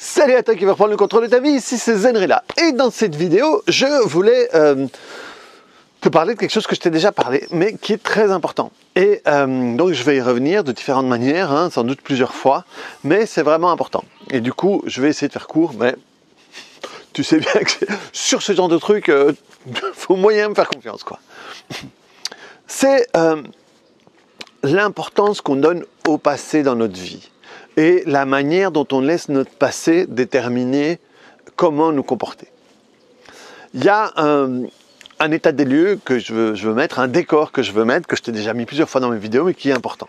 Salut à toi qui va prendre le contrôle de ta vie, ici c'est Zenrela. Et dans cette vidéo, je voulais te parler de quelque chose que je t'ai déjà parlé, mais qui est très important. Et donc je vais y revenir de différentes manières, hein, sans doute plusieurs fois, mais c'est vraiment important. Et du coup, je vais essayer de faire court, mais tu sais bien que sur ce genre de truc, faut moyen me faire confiance, quoi. C'est l'importance qu'on donne au passé dans notre vie. Et la manière dont on laisse notre passé déterminer comment nous comporter. Il y a un état des lieux que je veux mettre, un décor que je veux mettre, que je t'ai déjà mis plusieurs fois dans mes vidéos, mais qui est important.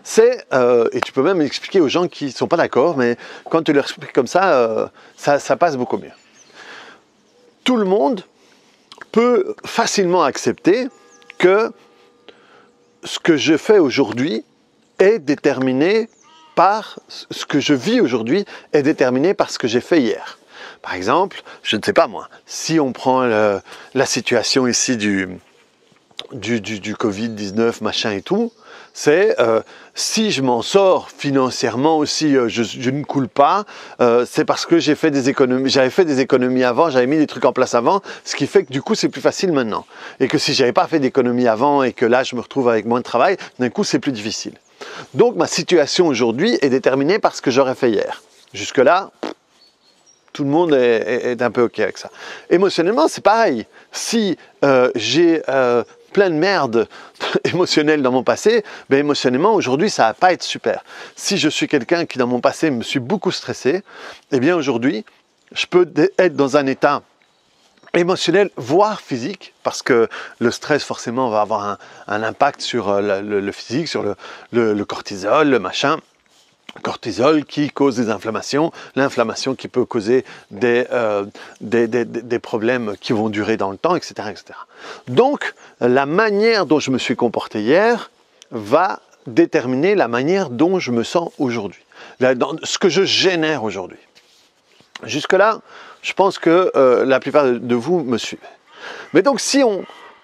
C'est, et tu peux même expliquer aux gens qui ne sont pas d'accord, mais quand tu leur expliques comme ça, ça passe beaucoup mieux. Tout le monde peut facilement accepter que ce que je fais aujourd'hui est déterminé par ce que je vis aujourd'hui est déterminé par ce que j'ai fait hier. Par exemple, je ne sais pas moi, si on prend la situation ici du Covid-19, machin et tout, c'est si je m'en sors financièrement aussi, je ne coule pas, c'est parce que j'ai fait des économies, j'avais fait des économies avant, j'avais mis des trucs en place avant, ce qui fait que du coup c'est plus facile maintenant. Et que si j'avais pas fait d'économies avant et que là je me retrouve avec moins de travail, d'un coup c'est plus difficile. Donc ma situation aujourd'hui est déterminée par ce que j'aurais fait hier. Jusque-là, tout le monde est un peu OK avec ça. Émotionnellement, c'est pareil. Si j'ai plein de merde émotionnelle dans mon passé, ben émotionnellement, aujourd'hui, ça va pas être super. Si je suis quelqu'un qui, dans mon passé, me suis beaucoup stressé, eh bien aujourd'hui, je peux être dans un état émotionnel, voire physique, parce que le stress forcément va avoir un impact sur le physique, sur le cortisol, le machin. Cortisol qui cause des inflammations, l'inflammation qui peut causer des problèmes qui vont durer dans le temps, etc., etc. Donc, la manière dont je me suis comporté hier va déterminer la manière dont je me sens aujourd'hui, ce que je génère aujourd'hui. Jusque-là, je pense que la plupart de vous me suivent. Mais donc, si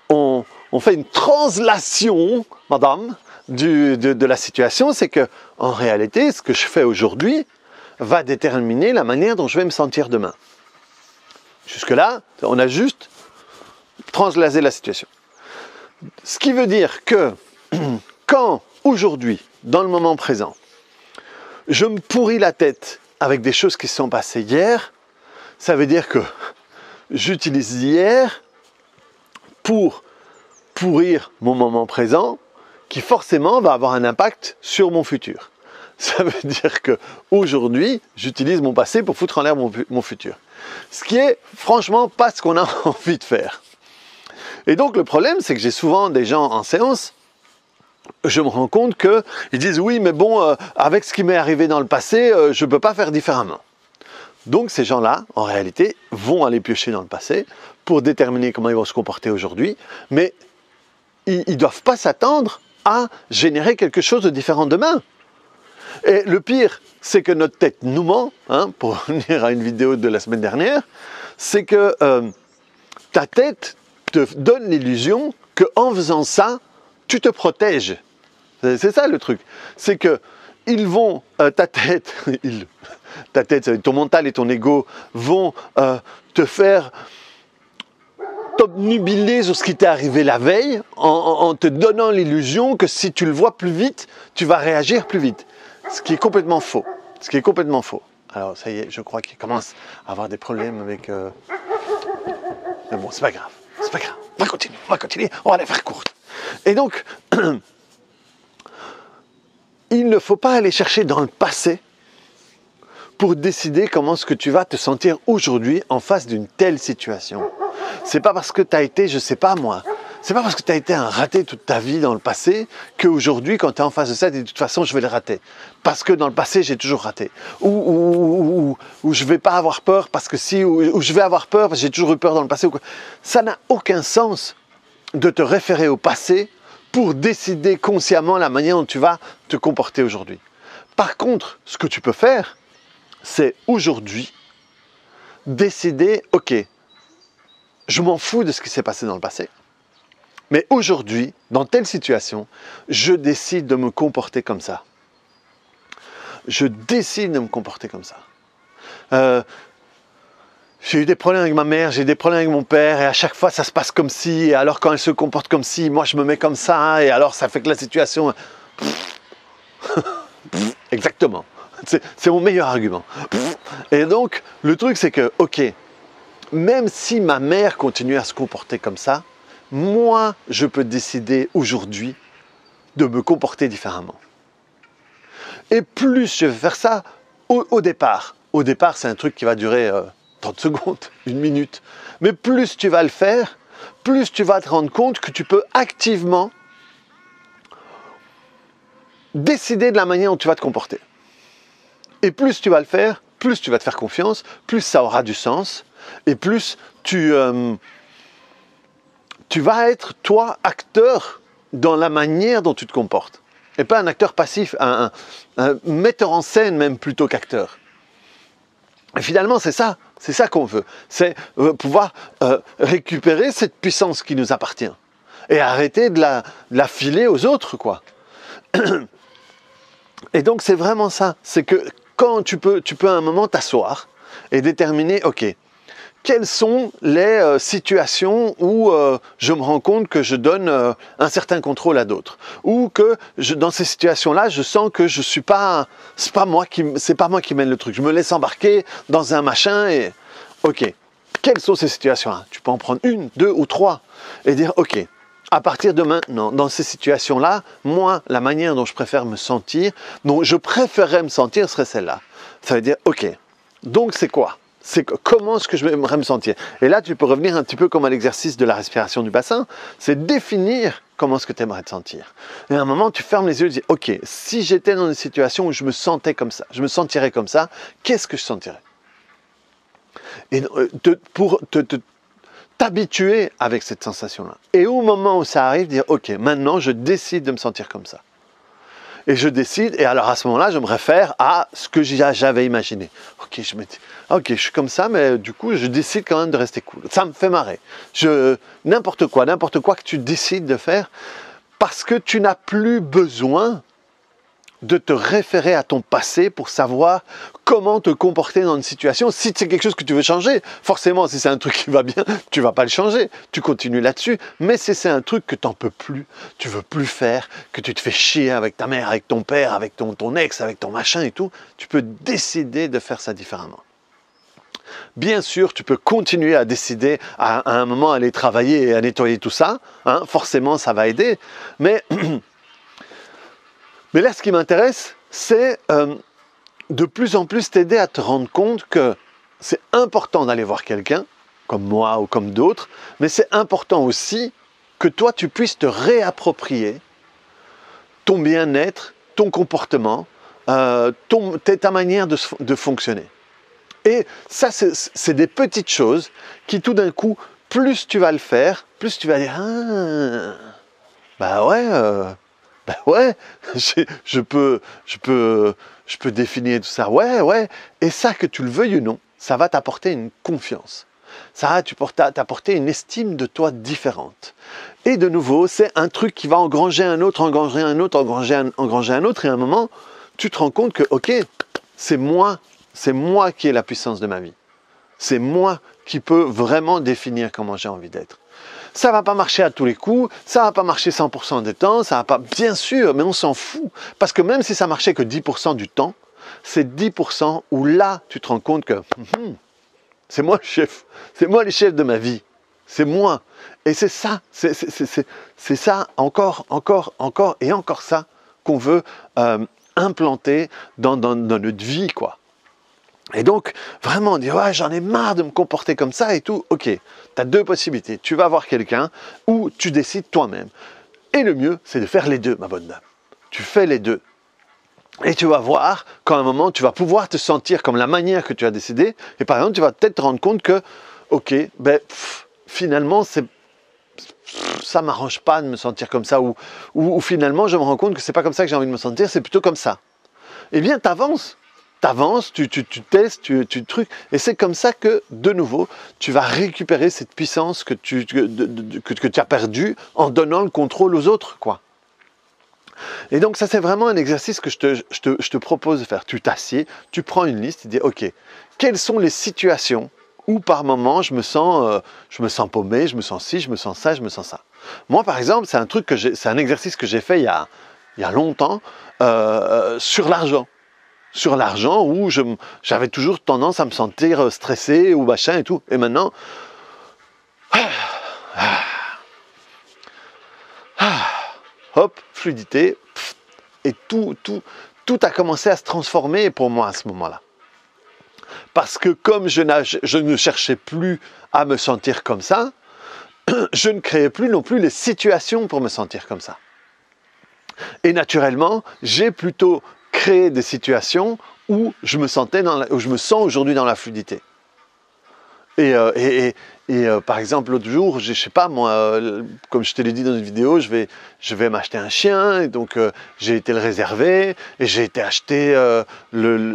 on fait une translation, madame, de la situation, c'est que en réalité, ce que je fais aujourd'hui va déterminer la manière dont je vais me sentir demain. Jusque-là, on a juste translasé la situation. Ce qui veut dire que quand aujourd'hui, dans le moment présent, je me pourris la tête avec des choses qui se sont passées hier, ça veut dire que j'utilise hier pour pourrir mon moment présent, qui forcément va avoir un impact sur mon futur. Ça veut dire qu'aujourd'hui, j'utilise mon passé pour foutre en l'air mon futur. Ce qui est franchement pas ce qu'on a envie de faire. Et donc le problème, c'est que j'ai souvent des gens en séance, je me rends compte qu'ils disent « oui, mais bon, avec ce qui m'est arrivé dans le passé, je ne peux pas faire différemment ». Donc ces gens-là, en réalité, vont aller piocher dans le passé pour déterminer comment ils vont se comporter aujourd'hui, mais ils ne doivent pas s'attendre à générer quelque chose de différent demain. Et le pire, c'est que notre tête nous ment, hein, pour revenir à une vidéo de la semaine dernière, c'est que ta tête te donne l'illusion qu'en faisant ça, tu te protèges. C'est ça le truc. C'est que ils vont, ta tête, ton mental et ton ego vont te faire t'obnubiler sur ce qui t'est arrivé la veille en te donnant l'illusion que si tu le vois plus vite, tu vas réagir plus vite. Ce qui est complètement faux. Ce qui est complètement faux. Alors ça y est, je crois qu'il commence à avoir des problèmes avec... Mais bon, c'est pas grave. C'est pas grave. On va continuer. On va la faire courte. Et donc, il ne faut pas aller chercher dans le passé pour décider comment est-ce que tu vas te sentir aujourd'hui en face d'une telle situation. C'est pas parce que tu as été, je sais pas moi, c'est pas parce que tu as été un raté toute ta vie dans le passé qu'aujourd'hui, quand tu es en face de ça, tu dis de toute façon, je vais le rater. Parce que dans le passé, j'ai toujours raté. Ou je vais pas avoir peur parce que si, ou je vais avoir peur parce que j'ai toujours eu peur dans le passé. Ou quoi. Ça n'a aucun sens de te référer au passé pour décider consciemment la manière dont tu vas te comporter aujourd'hui. Par contre, ce que tu peux faire, c'est aujourd'hui décider, ok, je m'en fous de ce qui s'est passé dans le passé, mais aujourd'hui, dans telle situation, je décide de me comporter comme ça. Je décide de me comporter comme ça. j'ai eu des problèmes avec ma mère, j'ai eu des problèmes avec mon père, et à chaque fois ça se passe comme si, et alors quand elle se comporte comme si, moi je me mets comme ça, et alors ça fait que la situation... Exactement. C'est mon meilleur argument. Et donc, le truc c'est que, ok, même si ma mère continue à se comporter comme ça, moi je peux décider aujourd'hui de me comporter différemment. Et plus je vais faire ça au départ, c'est un truc qui va durer 30 secondes, 1 minute, mais plus tu vas le faire, plus tu vas te rendre compte que tu peux activement décider de la manière dont tu vas te comporter. Et plus tu vas le faire, plus tu vas te faire confiance, plus ça aura du sens, et plus tu vas être, toi, acteur dans la manière dont tu te comportes. Et pas un acteur passif, un metteur en scène même plutôt qu'acteur. Et finalement, c'est ça qu'on veut. C'est pouvoir récupérer cette puissance qui nous appartient. Et arrêter de la filer aux autres, quoi. Et donc, c'est vraiment ça. C'est que quand tu peux à un moment t'asseoir et déterminer, ok, quelles sont les situations où je me rends compte que je donne un certain contrôle à d'autres, ou que dans ces situations-là, je sens que je suis pas, c'est pas moi qui mène le truc. Je me laisse embarquer dans un machin et ok, quelles sont ces situations-là? Tu peux en prendre 1, 2 ou 3 et dire ok. À partir de maintenant, dans ces situations-là, moi, la manière dont je préfère me sentir, dont je préférerais me sentir, serait celle-là. Ça veut dire, ok, donc c'est quoi? Comment est-ce que je vais me sentir? Et là, tu peux revenir un petit peu comme à l'exercice de la respiration du bassin, c'est définir comment est-ce que tu aimerais te sentir. Et à un moment, tu fermes les yeux et tu dis, ok, si j'étais dans une situation où je me sentais comme ça, je me sentirais comme ça, qu'est-ce que je sentirais? Et pour t'habituer avec cette sensation-là. Et au moment où ça arrive, dire, ok, maintenant je décide de me sentir comme ça. Et je décide, et alors à ce moment-là, je me réfère à ce que j'avais imaginé. Ok, je suis comme ça, mais du coup, je décide quand même de rester cool. Ça me fait marrer. N'importe quoi que tu décides de faire, parce que tu n'as plus besoin de te référer à ton passé pour savoir comment te comporter dans une situation. Si c'est quelque chose que tu veux changer, forcément, si c'est un truc qui va bien, tu vas pas le changer, tu continues là-dessus. Mais si c'est un truc que tu n'en peux plus, tu veux plus faire, que tu te fais chier avec ta mère, avec ton père, avec ton ex, avec ton machin et tout, tu peux décider de faire ça différemment. Bien sûr, tu peux continuer à décider à un moment aller travailler et à nettoyer tout ça, hein, forcément ça va aider, mais là, ce qui m'intéresse, c'est de plus en plus t'aider à te rendre compte que c'est important d'aller voir quelqu'un, comme moi ou comme d'autres, mais c'est important aussi que toi, tu puisses te réapproprier ton bien-être, ton comportement, ta manière de fonctionner. Et ça, c'est des petites choses qui, tout d'un coup, plus tu vas le faire, plus tu vas dire « Ah, bah ouais, je peux définir tout ça. Ouais. Et ça, que tu le veuilles ou non, ça va t'apporter une confiance. Ça va t'apporter une estime de toi différente. Et de nouveau, c'est un truc qui va engranger un autre, engranger un autre. Et à un moment, tu te rends compte que, ok, c'est moi qui ai la puissance de ma vie. C'est moi qui peux vraiment définir comment j'ai envie d'être. Ça va pas marcher à tous les coups, ça va pas marcher 100% du temps, ça va pas, bien sûr, mais on s'en fout. Parce que même si ça marchait que 10% du temps, c'est 10% où là, tu te rends compte que c'est moi le chef, c'est moi le chef de ma vie, c'est moi. Et c'est ça, c'est ça, encore et encore ça qu'on veut implanter dans notre vie, quoi. Et donc, vraiment dire, ouais, j'en ai marre de me comporter comme ça et tout. Ok, tu as 2 possibilités. Tu vas voir quelqu'un ou tu décides toi-même. Et le mieux, c'est de faire les 2, ma bonne dame. Tu fais les 2. Et tu vas voir qu'à un moment, tu vas pouvoir te sentir comme la manière que tu as décidé. Et par exemple, tu vas peut-être te rendre compte que, ok, finalement, ça ne m'arrange pas de me sentir comme ça. Ou finalement, je me rends compte que ce n'est pas comme ça que j'ai envie de me sentir, c'est plutôt comme ça. Eh bien, t'avances, tu testes, tu trucs, et c'est comme ça que, de nouveau, tu vas récupérer cette puissance que tu as perdue en donnant le contrôle aux autres, quoi. Et donc ça c'est vraiment un exercice que je te propose de faire. Tu t'assieds, tu prends une liste et dis ok, quelles sont les situations où par moment je me sens paumé, je me sens ci, je me sens ça, je me sens ça. Moi par exemple, c'est un exercice que j'ai fait il y a longtemps sur l'argent. Sur l'argent où j'avais toujours tendance à me sentir stressé ou machin et tout. Et maintenant, hop, fluidité, et tout a commencé à se transformer pour moi à ce moment-là. Parce que comme je ne cherchais plus à me sentir comme ça, je ne créais plus non plus les situations pour me sentir comme ça. Et naturellement, j'ai plutôt créé des situations où je me sens aujourd'hui dans la fluidité. Et par exemple, l'autre jour, je sais pas moi, comme je te l'ai dit dans une vidéo, je vais m'acheter un chien, et donc j'ai été le réserver, et j'ai été acheter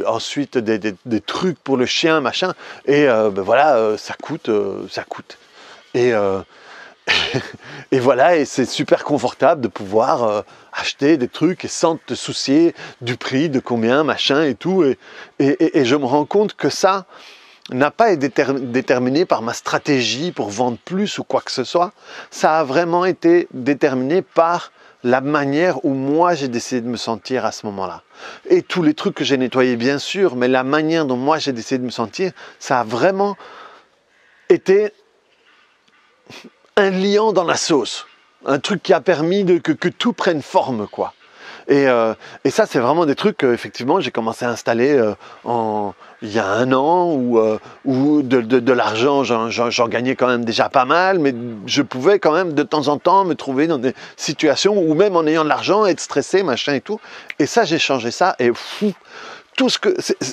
ensuite des trucs pour le chien, machin, et ben voilà, ça coûte. Et, et voilà, et c'est super confortable de pouvoir acheter des trucs et sans te soucier du prix, de combien, machin et tout, et je me rends compte que ça n'a pas été déterminé par ma stratégie pour vendre plus ou quoi que ce soit. Ça a vraiment été déterminé par la manière où moi j'ai décidé de me sentir à ce moment-là. Et tous les trucs que j'ai nettoyés bien sûr, mais la manière dont moi j'ai décidé de me sentir, ça a vraiment été un liant dans la sauce. Un truc qui a permis que tout prenne forme, quoi. Et ça, c'est vraiment des trucs qu'effectivement, j'ai commencé à installer il y a 1 an, où de l'argent, j'en gagnais quand même déjà pas mal, mais je pouvais quand même de temps en temps me trouver dans des situations où même en ayant de l'argent, être stressé, machin et tout. Et ça, j'ai changé ça, et fou,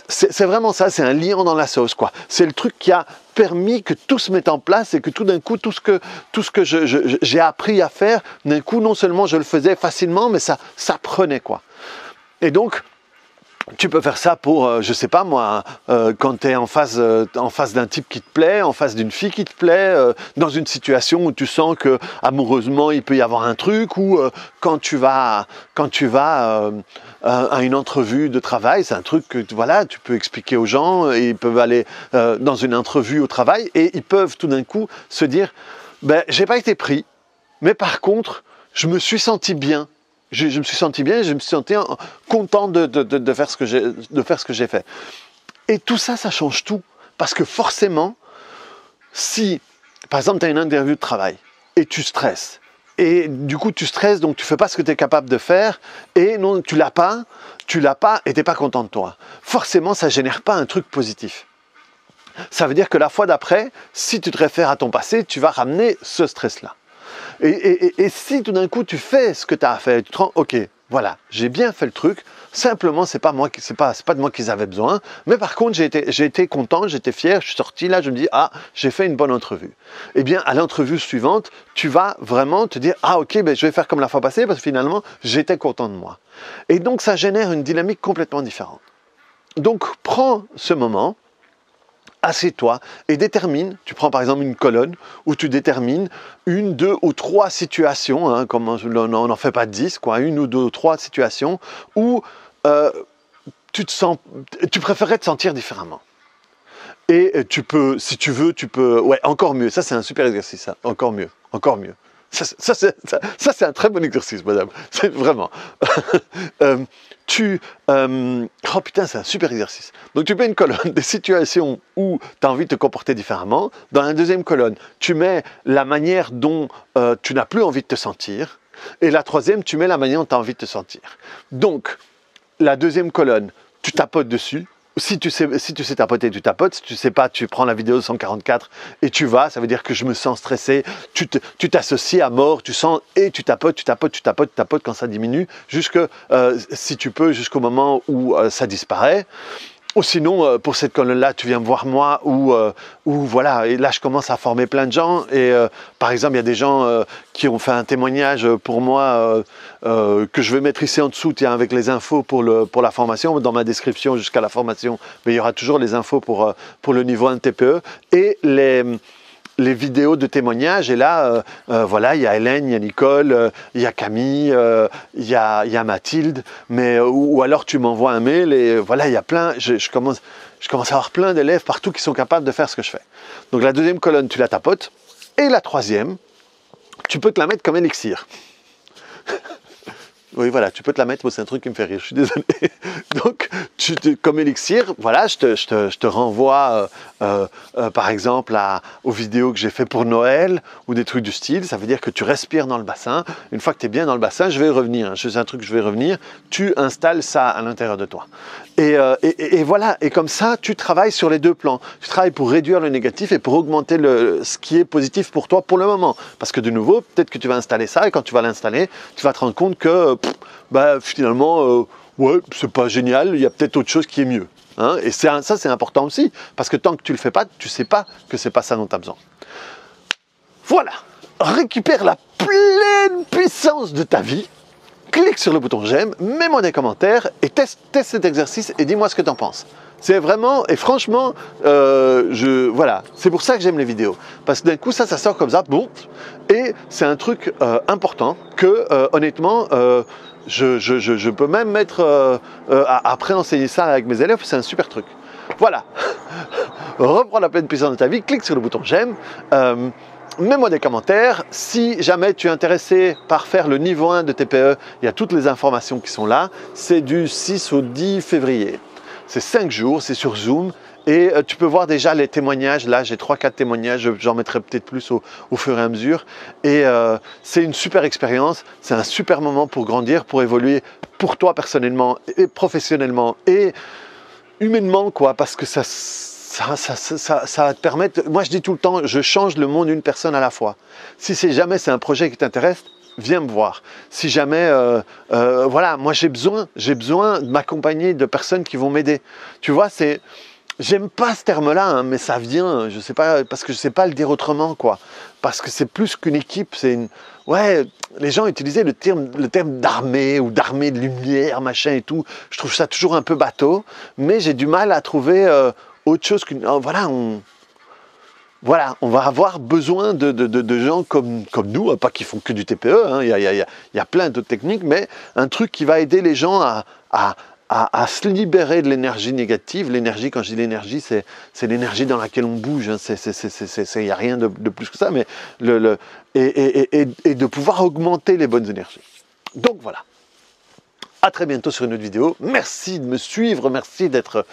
c'est vraiment ça, c'est un liant dans la sauce, quoi. C'est le truc qui a permis que tout se mette en place et que tout d'un coup, tout ce que j'ai appris à faire, d'un coup, non seulement je le faisais facilement, mais ça prenait, quoi. Et donc, tu peux faire ça pour, je sais pas moi, quand tu es en face d'un type qui te plaît, en face d'une fille qui te plaît, dans une situation où tu sens que amoureusement il peut y avoir un truc, ou quand tu vas à une entrevue de travail, c'est un truc que voilà, tu peux expliquer aux gens, et ils peuvent aller dans une entrevue au travail et ils peuvent tout d'un coup se dire, ben j'ai pas été pris, mais par contre je me suis senti bien. Je me suis senti bien, je me suis senti content de faire ce que j'ai fait. Et tout ça, ça change tout. Parce que forcément, si, par exemple, tu as une interview de travail et tu stresses, et du coup tu stresses, donc tu ne fais pas ce que tu es capable de faire, et non, tu l'as pas, et tu n'es pas content de toi. Forcément, ça ne génère pas un truc positif. Ça veut dire que la fois d'après, si tu te réfères à ton passé, tu vas ramener ce stress-là. Et si tout d'un coup tu fais ce que tu as à faire, tu te rends, ok, voilà, j'ai bien fait le truc, simplement c'est pas de moi qu'ils avaient besoin, mais par contre j'ai été content, j'étais fier, je suis sorti là, je me dis, ah, j'ai fait une bonne entrevue. Eh bien, à l'entrevue suivante, tu vas vraiment te dire, ah ok, ben, je vais faire comme la fois passée, parce que finalement, j'étais content de moi. Et donc ça génère une dynamique complètement différente. Donc prends ce moment, assieds-toi et détermine, tu prends par exemple une colonne où tu détermines 1, 2 ou 3 situations, hein, comme on n'en fait pas 10, quoi, 1 ou 2 ou 3 situations où tu préférerais te sentir différemment. Et tu peux, si tu veux, ouais, encore mieux, ça c'est un super exercice, ça. Encore mieux. Ça c'est un très bon exercice, madame, c'est vraiment. Oh putain, c'est un super exercice. Donc tu mets une colonne des situations où tu as envie de te comporter différemment. Dans la deuxième colonne, tu mets la manière dont tu n'as plus envie de te sentir. Et la troisième, tu mets la manière dont tu as envie de te sentir. Donc, la deuxième colonne, tu tapotes dessus. Si tu sais tapoter, tu tapotes. Si tu sais pas, tu prends la vidéo 144 et tu vas. Ça veut dire que je me sens stressé. Tu t'associes à mort, tu sens, et tu tapotes quand ça diminue, si tu peux, jusqu'au moment où ça disparaît. Ou sinon, pour cette colonne-là, tu viens me voir moi, ou voilà, et là je commence à former plein de gens, et par exemple, il y a des gens qui ont fait un témoignage pour moi, que je vais mettre ici en dessous, tiens, avec les infos pour la formation, dans ma description jusqu'à la formation, mais il y aura toujours les infos pour le niveau 1 TPE, et les vidéos de témoignages, et là, voilà, il y a Hélène, il y a Nicole, il y a Camille, il y a Mathilde, mais, ou alors tu m'envoies un mail, et voilà, il y a plein, je commence à avoir plein d'élèves partout qui sont capables de faire ce que je fais. Donc la deuxième colonne, tu la tapotes, et la troisième, tu peux te la mettre comme élixir. Oui, voilà, tu peux te la mettre, moi c'est un truc qui me fait rire, je suis désolé. Donc, comme élixir, voilà, je te renvoie, par exemple, aux vidéos que j'ai fait pour Noël, ou des trucs du style, ça veut dire que tu respires dans le bassin. Une fois que tu es bien dans le bassin, je vais revenir, c'est un truc que je vais revenir, tu installes ça à l'intérieur de toi. Et voilà, et comme ça, tu travailles sur les deux plans. Tu travailles pour réduire le négatif et pour augmenter ce qui est positif pour toi pour le moment. Parce que de nouveau, peut-être que tu vas installer ça, et quand tu vas l'installer, tu vas te rendre compte que finalement, ouais, c'est pas génial, il y a peut-être autre chose qui est mieux. Hein, et ça, c'est important aussi, parce que tant que tu le fais pas, tu sais pas que c'est pas ça dont tu as besoin. Voilà, récupère la pleine puissance de ta vie, clique sur le bouton j'aime, mets-moi des commentaires et teste cet exercice et dis-moi ce que tu en penses. C'est vraiment, et franchement, voilà, c'est pour ça que j'aime les vidéos. Parce que d'un coup, ça sort comme ça, boum, et c'est un truc important que, honnêtement, je peux même mettre, après enseigner ça avec mes élèves, c'est un super truc. Voilà, reprends la pleine puissance de ta vie, clique sur le bouton j'aime, mets-moi des commentaires. Si jamais tu es intéressé par faire le niveau 1 de TPE, il y a toutes les informations qui sont là. C'est du 6 au 10 février. C'est 5 jours, c'est sur Zoom. Et tu peux voir déjà les témoignages. Là, j'ai 3-4 témoignages. J'en mettrai peut-être plus au fur et à mesure. Et c'est une super expérience. C'est un super moment pour grandir, pour évoluer pour toi personnellement et professionnellement et humainement, quoi. Parce que ça va te permettre, moi je dis tout le temps, je change le monde d'une personne à la fois. Si jamais c'est un projet qui t'intéresse, viens me voir. Si jamais, voilà, moi j'ai besoin de m'accompagner de personnes qui vont m'aider. Tu vois, j'aime pas ce terme-là, hein, mais ça vient, je sais pas, parce que je sais pas le dire autrement, quoi. Parce que c'est plus qu'une équipe, ouais, les gens utilisaient le terme d'armée ou d'armée de lumière, machin et tout. Je trouve ça toujours un peu bateau, mais j'ai du mal à trouver autre chose qu'une... Voilà, on va avoir besoin de gens comme nous, pas qui font que du TPE, hein, il y a plein d'autres techniques, mais un truc qui va aider les gens à se libérer de l'énergie négative. L'énergie, quand je dis l'énergie, c'est l'énergie dans laquelle on bouge, hein, il n'y a rien de plus que ça, mais et de pouvoir augmenter les bonnes énergies. Donc voilà. À très bientôt sur une autre vidéo. Merci de me suivre, merci d'être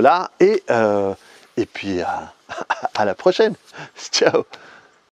là et puis à la prochaine. Ciao.